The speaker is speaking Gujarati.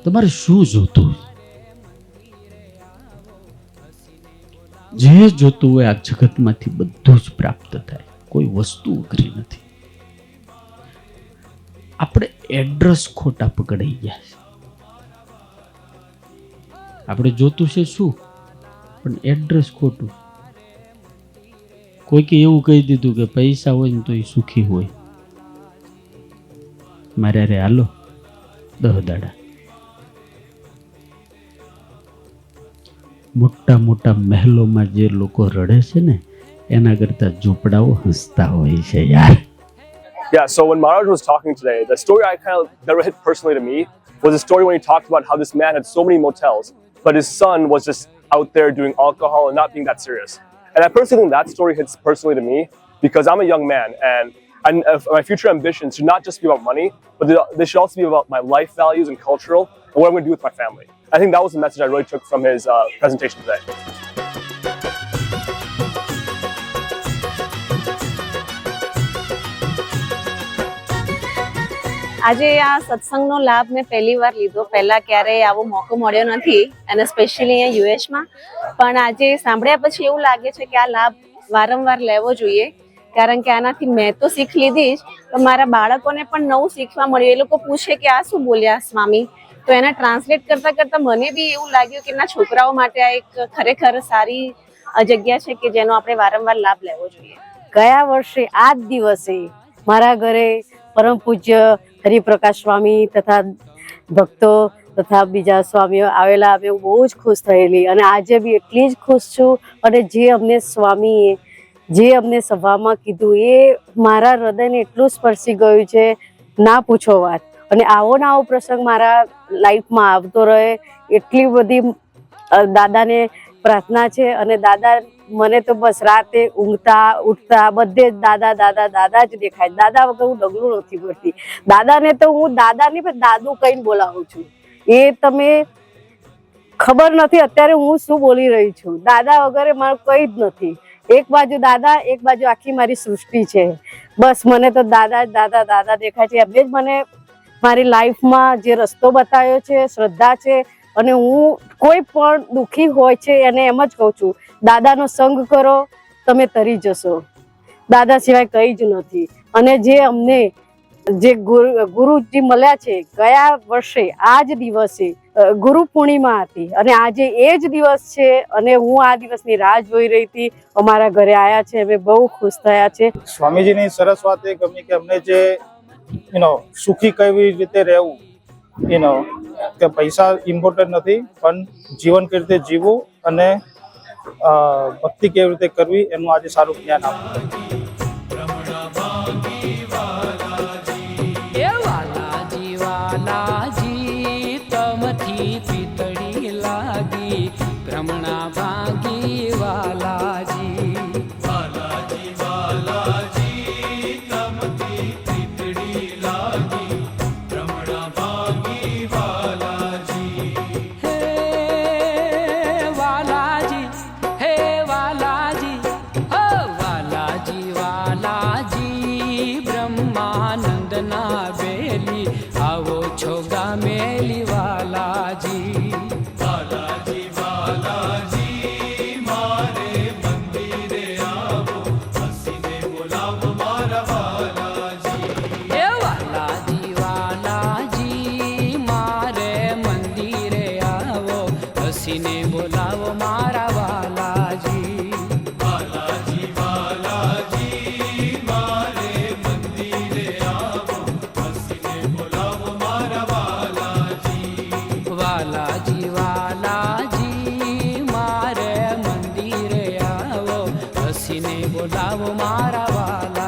તમારે શું જોતું? જે જોતું હોય આ જગતમાંથી બધું જ પ્રાપ્ત થાય, કોઈ વસ્તુ અઘરી નથી. આપણે એડ્રેસ ખોટા પકડાઈ ગયા છે. આપણે જોતું છે શું, પણ એડ્રેસ ખોટું. કોઈકે એવું કહી દીધું કે પૈસા હોય ને તો એ સુખી હોય. મારે અરે હાલો 10 દાડા. મોટા મોટા મહેલોમાં જે લોકો રડે છે ને એના કરતા ઝૂંપડાઓ હસતા હોય છે યાર. Yeah, so when Maharaj was talking today, the story I kind of that hit personally to me was a story when he talked about how this man had so many motels, but his son was just out there doing alcohol and not being that serious. And I personally think that story hits personally to me because I'm a young man and my future ambitions should not just be about money, but they should also be about my life values and cultural and what I'm going to do with my family. I think that was the message I really took from his presentation today. આજે આ સત્સંગનો લાભ મેં પહેલી વાર લીધો. પહેલા ક્યારેય આવો મોકો મળ્યો નથી અને સ્પેશિયલી અહીંયા યુએસમાં. પણ આજે સાંભળ્યા પછી એવું લાગે છે કે આ લાભ વારંવાર લેવો જોઈએ, કારણ કે આનાથી મેં તો શીખ લીધી જ, પણ મારા બાળકોને પણ નવું શીખવા મળ્યું. એ લોકો પૂછે કે આ શું બોલ્યા સ્વામી, તો એને ટ્રાન્સલેટ કરતા કરતા મને બી એવું લાગ્યું કે ના, છોકરાઓ માટે આ એક ખરેખર સારી જગ્યા છે કે જેનો આપણે વારંવાર લાભ લેવો જોઈએ. ગયા વર્ષે આ જ દિવસે મારા ઘરે પરમ પૂજ્ય હરિપ્રકાશ સ્વામી તથા ભક્તો તથા બીજા સ્વામીઓ આવેલા. અમે બહુ જ ખુશ થયેલી અને આજે બી એટલી જ ખુશ છું. અને જે અમને સ્વામીએ જે અમને સભામાં કીધું એ મારા હૃદયને એટલું સ્પર્શી ગયું છે, ના પૂછો વાત. અને આવો ને આવો પ્રસંગ મારા લાઈફમાં આવતો રહે એટલી બધી દાદાને પ્રાર્થના છે. અને દાદા મને તો બસ રાતે ઊંઘતા ઉઠતા બધે જ દાદા દાદા દાદા જ દેખાય. દાદા વગર હું ડગલું નથી કરતી. દાદાને તો હું દાદા નહીં પણ દાદુ કહીને બોલાવું છું. એ તમે ખબર નથી અત્યારે હું શું બોલી રહી છું. દાદા વગર મારું કંઈ જ નથી. એક બાજુ દાદા, એક બાજુ આખી મારી સૃષ્ટિ છે. બસ મને તો દાદા જ દાદા દાદા દેખાય છે. એમને જ મને મારી લાઈફમાં જે રસ્તો બતાવ્યો છે, શ્રદ્ધા છે. અને હું કોઈ પણ દુઃખી હોય છે એને એમ જ કહું છું, દાદાનો સંગ કરો, તમે તરી જશો. દાદા સિવાય કંઈ જ નથી. અને જે અમને જે ગુરુજી મળ્યા છે ગયા વર્ષે આ જ દિવસે ગુરુ પૂર્ણિમા હતી અને આજે એ જ દિવસ છે અને હું આ દિવસની રાહ જોઈ રહી હતી. અમારા ઘરે આવ્યા છે, અમે બહુ ખુશ થયા છે. સ્વામીજીની સરસ વાત એ ગમી કે અમને જે સુખી કેવી રીતે રહેવું, કે પૈસા ઇમ્પોર્ટન્ટ નથી, પણ જીવન કેવી રીતે જીવવું અને ભક્તિ કેવી રીતે કરવી એનું આજે સારું જ્ઞાન આપ્યું. બોલાવો મારા વાલા.